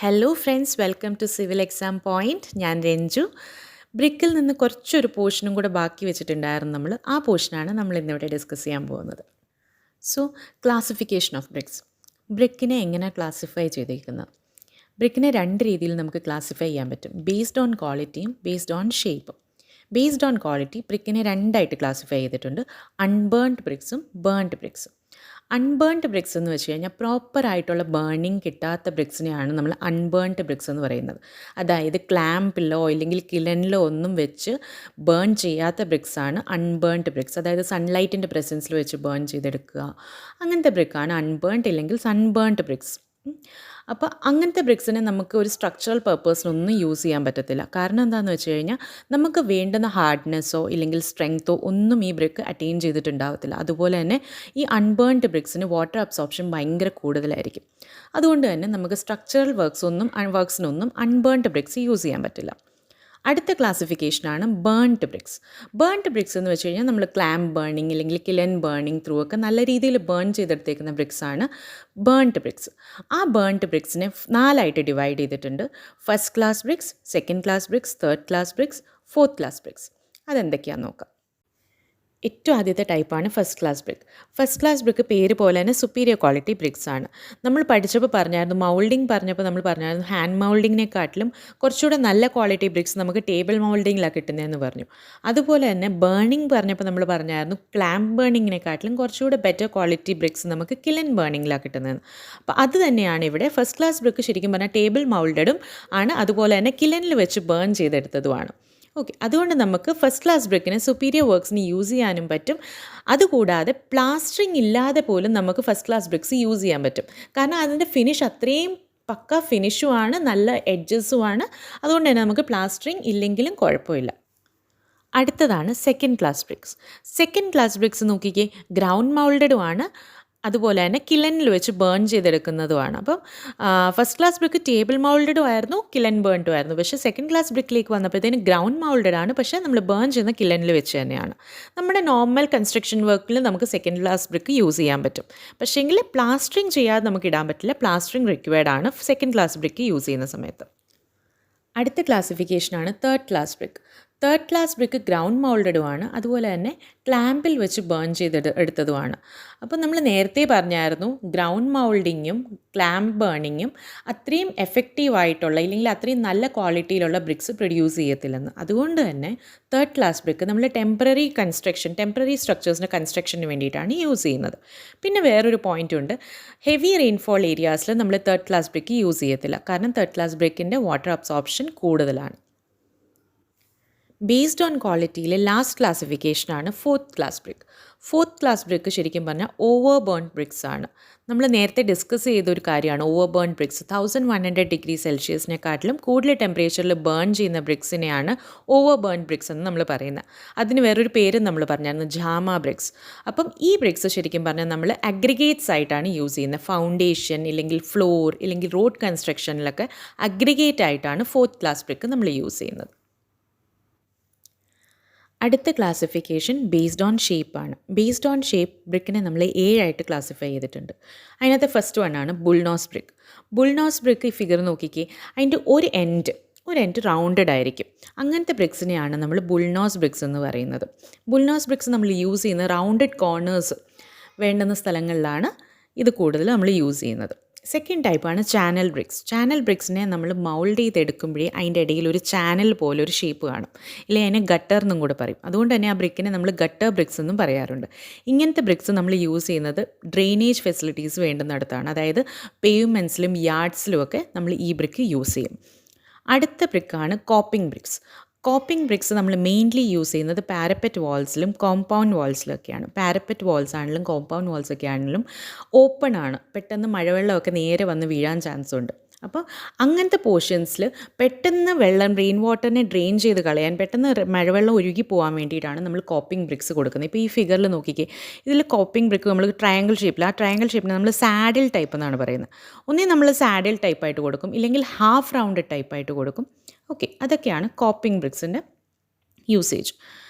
Hello friends, welcome to civil exam point. ഞാൻ രഞ്ജു. ബ്രിക്കിൽ നിന്ന് കുറച്ചൊരു പോർഷനും കൂടെ ബാക്കി വെച്ചിട്ടുണ്ടായിരുന്നു നമ്മൾ. ആ പോർഷനാണ് നമ്മൾ ഇന്നിവിടെ ഡിസ്കസ് ചെയ്യാൻ പോകുന്നത്. So classification of bricks. ബ്രിക്കിനെ എങ്ങനെ ക്ലാസിഫൈ ചെയ്തിരിക്കുന്നത്? ബ്രിക്കിനെ രണ്ട് രീതിയിൽ നമുക്ക് ക്ലാസിഫൈ ചെയ്യാൻ പറ്റും. ബേസ്ഡ് ഓൺ ക്വാളിറ്റിയും ബേസ്ഡ് ഓൺ ഷേപ്പും. ബേസ്ഡ് ഓൺ ക്വാളിറ്റി ബ്രിക്കിനെ രണ്ടായിട്ട് ക്ലാസിഫൈ ചെയ്തിട്ടുണ്ട്. അൺബേൺഡ് ബ്രിക്സും ബേൺഡ് ബ്രിക്സും. അൺബേൺഡ് ബ്രിക്സ് എന്ന് വെച്ച് കഴിഞ്ഞാൽ പ്രോപ്പറായിട്ടുള്ള ബേണിങ് കിട്ടാത്ത ബ്രിക്സിനെയാണ് നമ്മൾ അൺബേൺഡ് ബ്രിക്സ് എന്ന് പറയുന്നത്. അതായത് ക്ലാമ്പിലോ ഇല്ലെങ്കിൽ കിലനിലോ ഒന്നും വെച്ച് ബേൺ ചെയ്യാത്ത ബ്രിക്സാണ് അൺബേൺഡ് ബ്രിക്സ്. അതായത് സൺലൈറ്റിൻ്റെ പ്രസൻസിൽ വെച്ച് ബേൺ ചെയ്തെടുക്കുക, അങ്ങനത്തെ ബ്രിക്കാണ് അൺബേൺഡ് ഇല്ലെങ്കിൽ സൺബേൺഡ് ബ്രിക്സ്. അപ്പോൾ അങ്ങനത്തെ ബ്രിക്സിനെ നമുക്ക് ഒരു സ്ട്രക്ചറൽ പർപ്പസിനൊന്നും യൂസ് ചെയ്യാൻ പറ്റത്തില്ല. കാരണം എന്താണെന്ന് വെച്ച് കഴിഞ്ഞാൽ നമുക്ക് വേണ്ടുന്ന ഹാർഡ്നെസ്സോ ഇല്ലെങ്കിൽ സ്ട്രെങ്ത്തോ ഒന്നും ഈ ബ്രിക്ക് അറ്റൈൻ ചെയ്തിട്ടുണ്ടാകത്തില്ല. അതുപോലെ തന്നെ ഈ അൺബേൺഡ് ബ്രിക്സിന് വാട്ടർ അബ്സോർപ്ഷൻ ഭയങ്കര കൂടുതലായിരിക്കും. അതുകൊണ്ട് തന്നെ നമുക്ക് സ്ട്രക്ചറൽ വർക്ക്സിനൊന്നും അൺബേൺഡ് ബ്രിക്സ് യൂസ് ചെയ്യാൻ പറ്റില്ല. അടുത്ത ക്ലാസിഫിക്കേഷനാണ് ബേൺഡ് ബ്രിക്സ്. ബേൺഡ് ബ്രിക്സ് എന്ന് വെച്ച് കഴിഞ്ഞാൽ നമ്മൾ ക്ലാമ്പ് ബേണിങ് അല്ലെങ്കിൽ കിലൻ ബേണിങ് ത്രൂ ഒക്കെ നല്ല രീതിയിൽ ബേൺ ചെയ്തെടുത്തേക്കുന്ന ബ്രിക്സാണ് ബേൺഡ് ബ്രിക്സ്. ആ ബേൺഡ് ബ്രിക്സിനെ 4ആയിട്ട് ഡിവൈഡ് ചെയ്തിട്ടുണ്ട്. First class bricks, second class bricks, third class bricks, fourth class bricks. അതെന്തൊക്കെയാണെന്ന് നോക്കാം. ഏറ്റവും ആദ്യത്തെ ടൈപ്പാണ് first class brick. First class brick പേര് പോലെ തന്നെ സുപ്പീരിയർ ക്വാളിറ്റി ബ്രിക്സ് ആണ്. നമ്മൾ പഠിച്ചപ്പോൾ പറഞ്ഞായിരുന്നു, മൗൾഡിങ് പറഞ്ഞപ്പോൾ നമ്മൾ പറഞ്ഞായിരുന്നു ഹാൻഡ് മൗൾഡിങ്ങിനെക്കാട്ടിലും കുറച്ചുകൂടെ നല്ല ക്വാളിറ്റി ബ്രിക്സ് നമുക്ക് ടേബിൾ മൗൾഡിങ്ങിലാണ് കിട്ടുന്നതെന്ന് പറഞ്ഞു. അതുപോലെ തന്നെ ബേണിംഗ് പറഞ്ഞപ്പോൾ നമ്മൾ പറഞ്ഞായിരുന്നു ക്ലാമ്പ് ബേണിങ്ങിനെക്കാട്ടിലും കുറച്ചുകൂടെ ബെറ്റർ ക്വാളിറ്റി ബ്രിക്സ് നമുക്ക് കിലൻ ബേണിങ്ങിലാണ് കിട്ടുന്നതെന്ന്. അപ്പോൾ അത് തന്നെയാണ് ഇവിടെ. ഫസ്റ്റ് ക്ലാസ് ബ്രിക്ക് ശരിക്കും പറഞ്ഞാൽ ടേബിൾ മൗൾഡഡും ആണ്, അതുപോലെ തന്നെ കിലനിൽ വെച്ച് ബേൺ ചെയ്തെടുത്തതുമാണ്. ഓക്കെ, അതുകൊണ്ട് നമുക്ക് ഫസ്റ്റ് ക്ലാസ് ബ്രിക്കിന് സുപ്പീരിയർ വർക്ക്സിന് യൂസ് ചെയ്യാനും പറ്റും. അതുകൂടാതെ പ്ലാസ്റ്ററിങ് ഇല്ലാതെ പോലും നമുക്ക് ഫസ്റ്റ് ക്ലാസ് ബ്രിക്സ് യൂസ് ചെയ്യാൻ പറ്റും. കാരണം അതിൻ്റെ ഫിനിഷ് അത്രയും പക്ക ഫിനിഷുമാണ്, നല്ല എഡ്ജസുമാണ്. അതുകൊണ്ട് തന്നെ നമുക്ക് പ്ലാസ്റ്ററിങ് ഇല്ലെങ്കിലും കുഴപ്പമില്ല. അടുത്തതാണ് second class bricks. Second class BRICS നോക്കിക്കേ, ഗ്രൗണ്ട് മൗൾഡഡുമാണ്, അതുപോലെ തന്നെ കിലനിൽ വെച്ച് ബേൺ ചെയ്തെടുക്കുന്നതുമാണ്. അപ്പം ഫസ്റ്റ് ക്ലാസ് ബ്രിക്ക് ടേബിൾ മൗൾഡഡും ആയിരുന്നു, കിലൻ ബേൺഡും ആയിരുന്നു. പക്ഷേ സെക്കൻഡ് ക്ലാസ് ബ്രിക്കിലേക്ക് വന്നപ്പോഴത്തേന് ഗ്രൗണ്ട് മൗൾഡഡ് ആണ്, പക്ഷേ നമ്മൾ ബേൺ ചെയ്യുന്ന കിലനിൽ വെച്ച് തന്നെയാണ്. നമ്മുടെ നോർമൽ കൺസ്ട്രക്ഷൻ വർക്കിൽ നമുക്ക് സെക്കൻഡ് ക്ലാസ് ബ്രിക്ക് യൂസ് ചെയ്യാൻ പറ്റും. പക്ഷേങ്കിൽ പ്ലാസ്റ്ററിങ് ചെയ്യാതെ നമുക്ക് ഇടാൻ പറ്റില്ല. പ്ലാസ്റ്ററിങ് റിക്വയർഡ് ആണ് സെക്കൻഡ് ക്ലാസ് ബ്രിക്ക് യൂസ് ചെയ്യുന്ന സമയത്ത്. അടുത്ത ക്ലാസിഫിക്കേഷനാണ് third class brick. Third class brick ground മൗൾഡഡുമാണ്, അതുപോലെ തന്നെ ക്ലാമ്പിൽ വെച്ച് ബേൺ എടുത്തതുമാണ്. അപ്പോൾ നമ്മൾ നേരത്തെ പറഞ്ഞായിരുന്നു ഗ്രൗണ്ട് മൗൾഡിങ്ങും ക്ലാമ്പ് ബേണിങ്ങും അത്രയും എഫക്റ്റീവായിട്ടുള്ള ഇല്ലെങ്കിൽ അത്രയും നല്ല ക്വാളിറ്റിയിലുള്ള ബ്രിക്സ് പ്രൊഡ്യൂസ് ചെയ്യത്തില്ലെന്ന്. അതുകൊണ്ട് തന്നെ തേർഡ് ക്ലാസ് ബ്രിക്ക് നമ്മൾ ടെമ്പററി സ്ട്രക്ചേഴ്സിൻ്റെ കൺസ്ട്രക്ഷന് വേണ്ടിയിട്ടാണ് യൂസ് ചെയ്യുന്നത്. പിന്നെ വേറൊരു പോയിൻ്റ് ഉണ്ട്, ഹെവി റെയിൻഫോൾ ഏരിയാസിൽ നമ്മൾ തേർഡ് ക്ലാസ് ബ്രിക്ക് യൂസ് ചെയ്യത്തില്ല. കാരണം തേർഡ് ക്ലാസ് ബ്രിക്കിൻ്റെ വാട്ടർ അബ്സോർപ്ഷൻ കൂടുതലാണ്. ബേസ്ഡ് ഓൺ ക്വാളിറ്റിയിൽ ലാസ്റ്റ് ക്ലാസിഫിക്കേഷനാണ് fourth class brick. Fourth class brick ശരിക്കും പറഞ്ഞാൽ ഓവർ ബേൺ ബ്രിക്സ് ആണ്. നമ്മൾ നേരത്തെ ഡിസ്കസ് ചെയ്തൊരു കാര്യമാണ് ഓവർ ബേൺ ബ്രിക്സ്. 1100 ഡിഗ്രി സെൽഷ്യസിനെക്കാട്ടിലും കൂടുതൽ ടെമ്പറേച്ചറിൽ ബേൺ ചെയ്യുന്ന ബ്രിക്സിനെയാണ് ഓവർ ബേൺ ബ്രിക്സ് എന്ന് നമ്മൾ പറയുന്നത്. അതിന് വേറൊരു പേരും നമ്മൾ പറഞ്ഞായിരുന്നു, ജാമ ബ്രിക്സ്. അപ്പം ഈ ബ്രിക്സ് ശരിക്കും പറഞ്ഞാൽ നമ്മൾ അഗ്രിഗേറ്റ്സ് ആയിട്ടാണ് യൂസ് ചെയ്യുന്നത്. ഫൗണ്ടേഷൻ ഇല്ലെങ്കിൽ ഫ്ലോർ ഇല്ലെങ്കിൽ റോഡ് കൺസ്ട്രക്ഷനിലൊക്കെ അഗ്രിഗേറ്റ് ആയിട്ടാണ് ഫോർത്ത് ക്ലാസ് ബ്രിക്ക് നമ്മൾ യൂസ് ചെയ്യുന്നത്. അടുത്ത ക്ലാസിഫിക്കേഷൻ ബേസ്ഡ് ഓൺ ഷേപ്പാണ്. ബേസ്ഡ് ഓൺ ഷേപ്പ് ബ്രിക്കിനെ നമ്മൾ 7ആയിട്ട് ക്ലാസിഫൈ ചെയ്തിട്ടുണ്ട്. അതിനകത്ത് ഫസ്റ്റ് വണ്ണാണ് ബുൾനോസ് ബ്രിക്ക്. ബുൾനോസ് ബ്രിക്ക് ഈ ഫിഗർ നോക്കിക്കേ, അതിൻ്റെ ഒരു എൻഡ് റൗണ്ടഡ് ആയിരിക്കും. അങ്ങനത്തെ ബ്രിക്സിനെയാണ് നമ്മൾ ബുൾനോസ് ബ്രിക്സ് എന്ന് പറയുന്നത്. ബുൾനോസ് ബ്രിക്സ് നമ്മൾ യൂസ് ചെയ്യുന്ന റൗണ്ടഡ് കോർണേഴ്സ് വേണ്ടുന്ന സ്ഥലങ്ങളിലാണ് ഇത് കൂടുതൽ നമ്മൾ യൂസ് ചെയ്യുന്നത്. സെക്കൻഡ് ടൈപ്പാണ് ചാനൽ ബ്രിക്സ്. ചാനൽ ബ്രിക്സിനെ നമ്മൾ മൗൾഡ് ചെയ്തെടുക്കുമ്പോഴേ അതിൻ്റെ ഇടയിൽ ഒരു ചാനൽ പോലെ ഒരു ഷേപ്പ് കാണും, ഇല്ലെങ്കിൽ അതിനെ ഗട്ടർ എന്നും കൂടെ പറയും. അതുകൊണ്ട് തന്നെ ആ ബ്രിക്കിനെ നമ്മൾ ഗട്ടർ ബ്രിക്സ് എന്നും പറയാറുണ്ട്. ഇങ്ങനത്തെ ബ്രിക്സ് നമ്മൾ യൂസ് ചെയ്യുന്നത് ഡ്രെയിനേജ് ഫെസിലിറ്റീസ് വേണ്ടുന്നിടത്താണ്. അതായത് പേവ്മെൻറ്റ്സിലും യാർഡ്സിലും ഒക്കെ നമ്മൾ ഈ ബ്രിക്ക് യൂസ് ചെയ്യും. അടുത്ത ബ്രിക്കാണ് കോപ്പിംഗ് ബ്രിക്സ്. കോപ്പിംഗ് ബ്രിക്സ് നമ്മൾ മെയിൻലി യൂസ് ചെയ്യുന്നത് പാരപ്പറ്റ് വാൾസിലും കോമ്പൗണ്ട് വാൾസിലൊക്കെയാണ്. പാരപ്പറ്റ് വാൾസ് ആണെങ്കിലും കോമ്പൗണ്ട് വാൾസ് ഒക്കെ ആണെങ്കിലും ഓപ്പൺ ആണ്, പെട്ടെന്ന് മഴവെള്ളമൊക്കെ നേരെ വന്ന് വീഴാൻ ചാൻസ് ഉണ്ട്. അപ്പോൾ അങ്ങനത്തെ പോർഷൻസിൽ പെട്ടെന്ന് റെയിൻ വാട്ടറിനെ ഡ്രെയിൻ ചെയ്ത് കളയാൻ, പെട്ടെന്ന് മഴവെള്ളം ഒഴുകി പോകാൻ വേണ്ടിയിട്ടാണ് നമ്മൾ കോപ്പിംഗ് ബ്രിക്സ് കൊടുക്കുന്നത്. ഇപ്പോൾ ഈ ഫിഗറിൽ നോക്കിക്കേ, ഇതിൽ കോപ്പിംഗ് ബ്രിക്ക് നമ്മൾ ട്രയാങ്കിൾ ഷേപ്പിൽ, ആ ട്രയാങ്കിൾ ഷേപ്പിന് നമ്മൾ സാഡിൽ ടൈപ്പ് എന്നാണ് പറയുന്നത്. ഒന്നേ നമ്മൾ സാഡിൽ ടൈപ്പായിട്ട് കൊടുക്കും, ഇല്ലെങ്കിൽ ഹാഫ് റൗണ്ടഡ് ടൈപ്പായിട്ട് കൊടുക്കും. ഓക്കെ, അതൊക്കെയാണ് കോപ്പിംഗ് ബ്രിക്സിൻ്റെ യൂസേജ്.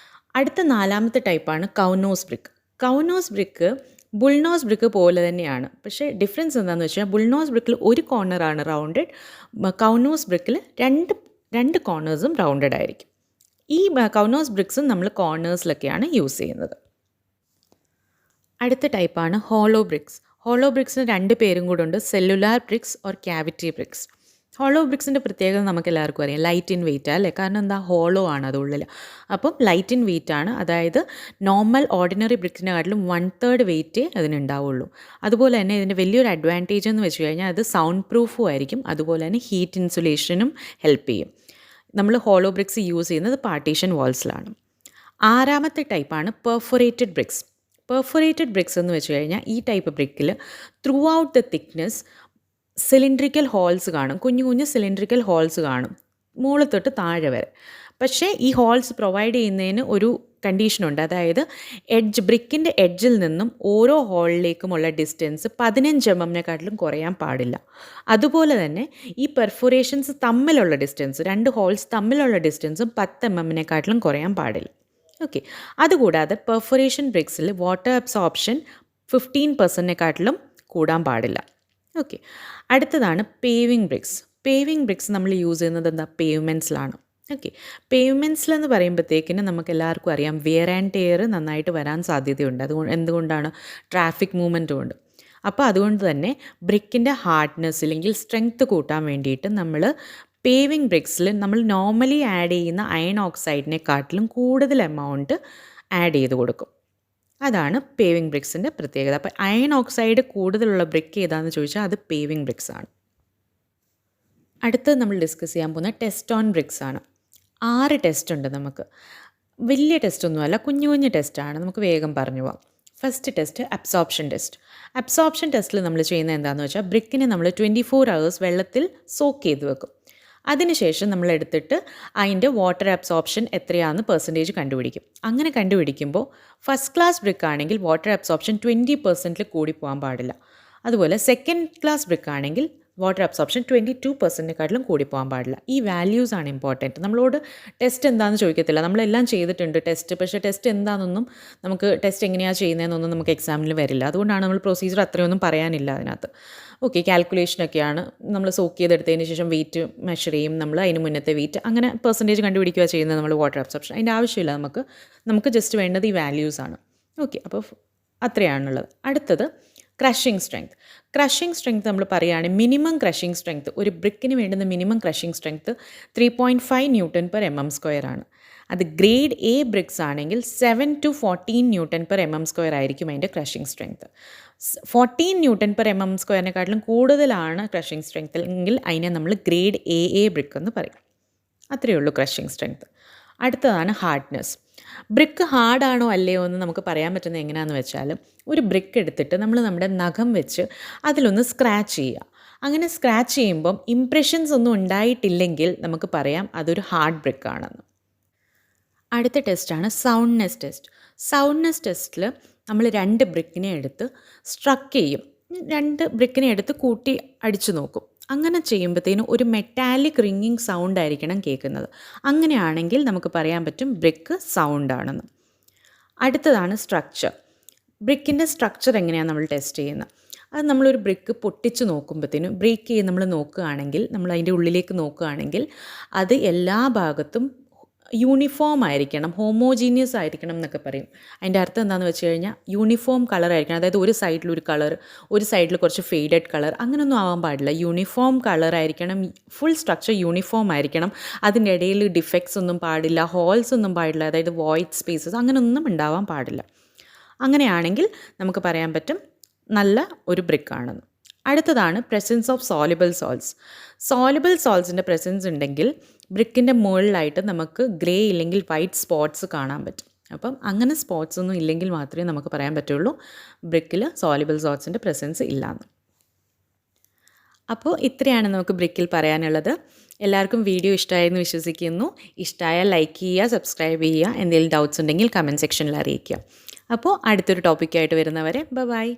അടുത്ത 4ാമത്തെ ടൈപ്പാണ് കൗനോസ് ബ്രിക്ക്. കൗനോസ് ബ്രിക്ക് ബുൾനോസ് ബ്രിക്ക് പോലെ തന്നെയാണ്. പക്ഷേ ഡിഫറൻസ് എന്താണെന്ന് വെച്ചാൽ ബുൾനോസ് ബ്രിക്കിൽ ഒരു കോർണറാണ് റൗണ്ടഡ്, കൗനോസ് ബ്രിക്കിൽ രണ്ട് കോർണേഴ്സും റൗണ്ടഡ് ആയിരിക്കും. ഈ കൗനോസ് ബ്രിക്സും നമ്മൾ കോർണേഴ്സിലൊക്കെയാണ് യൂസ് ചെയ്യുന്നത്. അടുത്ത ടൈപ്പാണ് ഹോളോ ബ്രിക്സ്. ഹോളോ ബ്രിക്സിന് 2 പേരും കൂടെ ഉണ്ട്, cellular bricks or cavity bricks. Hollow ബ്രിക്സിൻ്റെ പ്രത്യേകത നമുക്ക് എല്ലാവർക്കും അറിയാം, ലൈറ്റ് ഇൻ വെയിറ്റ് അല്ലേ. കാരണം എന്താ, ഹോളോ ആണ് അത് ഉള്ളിൽ. അപ്പം ലൈറ്റ് ഇൻ വെയിറ്റ് ആണ്, അതായത് നോർമൽ ഓർഡിനറി ബ്രിക്സിനെക്കാട്ടിലും 1/3 വെയിറ്റേ അതിനുണ്ടാവുള്ളൂ. അതുപോലെ തന്നെ ഇതിൻ്റെ വലിയൊരു അഡ്വാൻറ്റേജ് എന്ന് വെച്ച് കഴിഞ്ഞാൽ അത് സൗണ്ട് പ്രൂഫും ആയിരിക്കും, അതുപോലെ തന്നെ ഹീറ്റ് ഇൻസുലേഷനും ഹെൽപ്പ് ചെയ്യും. നമ്മൾ ഹോളോ ബ്രിക്സ് യൂസ് ചെയ്യുന്നത് പാർട്ടീഷൻ വാൾസിലാണ്. 6ാമത്തെ ടൈപ്പാണ് പെർഫൊറേറ്റഡ് ബ്രിക്സ്. പെർഫൊറേറ്റഡ് ബ്രിക്സ് എന്ന് വെച്ച് കഴിഞ്ഞാൽ ഈ ടൈപ്പ് ബ്രിക്കിൽ throughout the thickness cylindrical holes കാണും, കുഞ്ഞു കുഞ്ഞു സിലിണ്ട്രിക്കൽ ഹോൾസ് കാണും മുകളിൽ തൊട്ട് താഴെ വരെ. പക്ഷേ ഈ ഹോൾസ് പ്രൊവൈഡ് ചെയ്യുന്നതിന് ഒരു കണ്ടീഷനുണ്ട്, അതായത് ബ്രിക്കിൻ്റെ എഡ്ജിൽ നിന്നും ഓരോ ഹോളിലേക്കുമുള്ള ഡിസ്റ്റൻസ് 15 mm കുറയാൻ പാടില്ല. അതുപോലെ തന്നെ ഈ പെർഫൊറേഷൻസ് തമ്മിലുള്ള ഡിസ്റ്റൻസ്, 2 ഹോൾസ് തമ്മിലുള്ള ഡിസ്റ്റൻസും 10 mm കുറയാൻ പാടില്ല. ഓക്കെ. അതുകൂടാതെ പെർഫൊറേഷൻ ബ്രിക്സിൽ വാട്ടർ അബ്സോർപ്ഷൻ 15% കൂടാൻ പാടില്ല. ഓക്കെ. അടുത്തതാണ് പേവിംഗ് ബ്രിക്സ്. പേവിംഗ് ബ്രിക്സ് നമ്മൾ യൂസ് ചെയ്യുന്നത് എന്താ, പേവ്മെൻറ്റ്സിലാണ്. ഓക്കെ. പേവ്മെൻറ്റ്സിലെന്ന് പറയുമ്പോഴത്തേക്കിന് നമുക്ക് എല്ലാവർക്കും അറിയാം വിയർ ആൻഡ് ടെയർ നന്നായിട്ട് വരാൻ സാധ്യതയുണ്ട്. എന്തുകൊണ്ടാണ്, ട്രാഫിക് മൂവ്മെൻറ്റും ഉണ്ട്. അപ്പോൾ അതുകൊണ്ട് തന്നെ ബ്രിക്കിൻ്റെ ഹാർഡ്നെസ് അല്ലെങ്കിൽ സ്ട്രെങ്ത്ത് കൂട്ടാൻ വേണ്ടിയിട്ട് നമ്മൾ പേവിംഗ് ബ്രിക്സിൽ നമ്മൾ നോർമലി ആഡ് ചെയ്യുന്ന അയൺ ഓക്സൈഡിനെക്കാട്ടിലും കൂടുതൽ എമൗണ്ട് ആഡ് ചെയ്ത് കൊടുക്കും. അതാണ് പേവിംഗ് ബ്രിക്സിൻ്റെ പ്രത്യേകത. അപ്പോൾ അയൺ ഓക്സൈഡ് കൂടുതലുള്ള ബ്രിക്ക് ഏതാണെന്ന് ചോദിച്ചാൽ അത് പേവിംഗ് ബ്രിക്സ് ആണ്. അടുത്തത് നമ്മൾ ഡിസ്കസ് ചെയ്യാൻ പോകുന്ന ടെസ്റ്റ് ഓൺ ബ്രിക്സ് ആണ്. 6 ടെസ്റ്റ് ഉണ്ട് നമുക്ക്. വലിയ ടെസ്റ്റൊന്നുമല്ല, കുഞ്ഞു കുഞ്ഞു ടെസ്റ്റാണ്, നമുക്ക് വേഗം പറഞ്ഞു പോവാം. First test absorption test. Absorption ടെസ്റ്റിൽ നമ്മൾ ചെയ്യുന്നത് എന്താണെന്ന് വെച്ചാൽ ബ്രിക്കിനെ നമ്മൾ 24 hours വെള്ളത്തിൽ സോക്ക് ചെയ്ത് വെക്കും. അതിനുശേഷം നമ്മൾ എടുത്തിട്ട് അതിൻ്റെ വാട്ടർ അബ്സോർപ്ഷൻ എത്രയാണെന്ന് പെർസെൻറ്റേജ് കണ്ടുപിടിക്കും. അങ്ങനെ കണ്ടുപിടിക്കുമ്പോൾ ഫസ്റ്റ് ക്ലാസ് ബ്രിക്ക് ആണെങ്കിൽ വാട്ടർ അബ്സോർപ്ഷൻ 20% കൂടി പോകാൻ പാടില്ല. അതുപോലെ സെക്കൻഡ് ക്ലാസ് ബ്രിക്ക് ആണെങ്കിൽ വാട്ടർ അബ്സോർപ്ഷൻ 22%-നെക്കാട്ടിലും കൂടി പോകാൻ പാടില്ല. ഈ വാല്യൂസ് ആണ് ഇമ്പോർട്ടൻറ്റ്. നമ്മളോട് ടെസ്റ്റ് എന്താണെന്ന് ചോദിക്കത്തില്ല, നമ്മളെല്ലാം ചെയ്തിട്ടുണ്ട് ടെസ്റ്റ്, പക്ഷേ ടെസ്റ്റ് എന്താണെന്നൊന്നും നമുക്ക്, ടെസ്റ്റ് എങ്ങനെയാണ് ചെയ്യുന്നതെന്നൊന്നും നമുക്ക് എക്സാമിൽ വരില്ല. അതുകൊണ്ടാണ് നമ്മൾ പ്രൊസീജിയർ അത്രയൊന്നും പറയാനില്ല അതിനകത്ത്. ഓക്കെ, കാൽക്കുലേഷനൊക്കെയാണ്, നമ്മൾ സോക്ക് ചെയ്തെടുത്തതിന് ശേഷം വെയിറ്റ് മെഷർ ചെയ്യും, നമ്മൾ അതിന് മുന്നത്തെ വെയിറ്റ്, അങ്ങനെ പെർസെൻറ്റേജ് കണ്ടുപിടിക്കുക ചെയ്യുന്നത് നമ്മൾ വാട്ടർ അബ്സോർപ്ഷൻ. അതിൻ്റെ ആവശ്യമില്ല നമുക്ക് ജസ്റ്റ് വേണ്ടത് ഈ വാല്യൂസാണ്. ഓക്കെ, അപ്പോൾ അത്രയാണുള്ളത്. അടുത്തത് ക്രഷിംഗ് സ്ട്രെങ്ത്. ക്രഷിംഗ് സ്ട്രെങ്ത് നമ്മൾ പറയുകയാണെങ്കിൽ മിനിമം ക്രഷിംഗ് സ്ട്രെങ്ത്, ഒരു ബ്രിക്കിന് വേണ്ടുന്ന മിനിമം ക്രഷിംഗ് സ്ട്രെങ്ത് 3.5 Nm/mm² ആണ്. അത് ഗ്രേഡ് എ ബ്രിക്സ് ആണെങ്കിൽ 7 to 14 Nm/mm² ആയിരിക്കും അതിൻ്റെ ക്രഷിംഗ് സ്ട്രെങ്ത്. 14 Nm/mm²-നെക്കാട്ടിലും കൂടുതലാണ് ക്രഷിംഗ് സ്ട്രെങ്ത് എങ്കിൽ അതിനെ നമ്മൾ ഗ്രേഡ് എ ബ്രിക്ക് എന്ന് പറയും. അത്രയേ ഉള്ളൂ ക്രഷിംഗ് സ്ട്രെങ്ത്. അടുത്തതാണ് ഹാർഡ്നെസ്. ബ്രിക്ക് ഹാർഡാണോ അല്ലയോ എന്ന് നമുക്ക് പറയാൻ പറ്റുന്നത് എങ്ങനെയാണെന്ന് വെച്ചാൽ, ഒരു ബ്രിക്ക് എടുത്തിട്ട് നമ്മൾ നമ്മുടെ നഖം വെച്ച് അതിലൊന്ന് സ്ക്രാച്ച് ചെയ്യുക. അങ്ങനെ സ്ക്രാച്ച് ചെയ്യുമ്പം ഇംപ്രഷൻസ് ഒന്നും ഉണ്ടായിട്ടില്ലെങ്കിൽ നമുക്ക് പറയാം അതൊരു ഹാർഡ് ബ്രിക്കാണെന്ന്. അടുത്ത ടെസ്റ്റാണ് സൗണ്ട്നെസ് ടെസ്റ്റ്. സൗണ്ട്നെസ് ടെസ്റ്റിൽ നമ്മൾ 2 ബ്രിക്കിനെ എടുത്ത് സ്ട്രക്ക് ചെയ്യും. 2 ബ്രിക്കിനെ എടുത്ത് കൂട്ടി അടിച്ചു നോക്കും. അങ്ങനെ ചെയ്യുമ്പോഴത്തേനും ഒരു മെറ്റാലിക് റിങ്ങിങ് സൗണ്ട് ആയിരിക്കണം കേൾക്കുന്നത്. അങ്ങനെയാണെങ്കിൽ നമുക്ക് പറയാൻ പറ്റും ബ്രിക്ക് സൗണ്ടാണെന്ന്. അടുത്തതാണ് സ്ട്രക്ചർ. ബ്രിക്കിൻ്റെ സ്ട്രക്ചർ എങ്ങനെയാണ് നമ്മൾ ടെസ്റ്റ് ചെയ്യുന്നത്? അത് നമ്മളൊരു ബ്രിക്ക് പൊട്ടിച്ച് നോക്കുമ്പോഴത്തേനും, ബ്രേക്ക് ചെയ്ത് നമ്മൾ നോക്കുകയാണെങ്കിൽ, നമ്മൾ അതിൻ്റെ ഉള്ളിലേക്ക് നോക്കുകയാണെങ്കിൽ അത് എല്ലാ ഭാഗത്തും യൂണിഫോം ആയിരിക്കണം, ഹോമോജീനിയസ് ആയിരിക്കണം എന്നൊക്കെ പറയും. അതിൻ്റെ അർത്ഥം എന്താണെന്ന് വെച്ച് കഴിഞ്ഞാൽ യൂണിഫോം കളർ ആയിരിക്കണം. അതായത് ഒരു സൈഡിൽ ഒരു കളർ, ഒരു സൈഡിൽ കുറച്ച് ഫെയ്ഡഡ് കളർ, അങ്ങനെയൊന്നും ആവാൻ പാടില്ല. യൂണിഫോം കളർ ആയിരിക്കണം, ഫുൾ സ്ട്രക്ചർ യൂണിഫോം ആയിരിക്കണം. അതിൻ്റെ ഇടയിൽ ഡിഫക്ട്സ് ഒന്നും പാടില്ല, ഹോൾസ് ഒന്നും പാടില്ല, അതായത് വോയിഡ് സ്പേസസ് അങ്ങനെയൊന്നും ഉണ്ടാവാൻ പാടില്ല. അങ്ങനെയാണെങ്കിൽ നമുക്ക് പറയാൻ പറ്റും നല്ല ഒരു ബ്രിക്കാണെന്ന്. അടുത്തതാണ് presence of soluble salts. Soluble സോൾട്സിൻ്റെ പ്രസൻസ് ഉണ്ടെങ്കിൽ ബ്രിക്കിൻ്റെ മുകളിലായിട്ട് നമുക്ക് ഗ്രേ ഇല്ലെങ്കിൽ വൈറ്റ് സ്പോട്ട്സ് കാണാൻ പറ്റും. അപ്പം അങ്ങനെ സ്പോട്ട്സ് ഒന്നും ഇല്ലെങ്കിൽ മാത്രമേ നമുക്ക് പറയാൻ പറ്റുള്ളൂ ബ്രിക്കിൽ സോലിബിൾ സോൾട്സിൻ്റെ പ്രസൻസ് ഇല്ലയെന്ന്. അപ്പോൾ ഇത്രയാണ് നമുക്ക് ബ്രിക്കിൽ പറയാനുള്ളത്. എല്ലാവർക്കും വീഡിയോ ഇഷ്ടമായെന്ന് വിശ്വസിക്കുന്നു. ഇഷ്ടമായാൽ ലൈക്ക് ചെയ്യുക, സബ്സ്ക്രൈബ് ചെയ്യുക. എന്തെങ്കിലും ഡൗട്ട്സ് ഉണ്ടെങ്കിൽ കമൻറ്റ് സെക്ഷനിൽ അറിയിക്കുക. അപ്പോൾ അടുത്തൊരു ടോപ്പിക്കായിട്ട് വരുന്നവരെ ബൈ.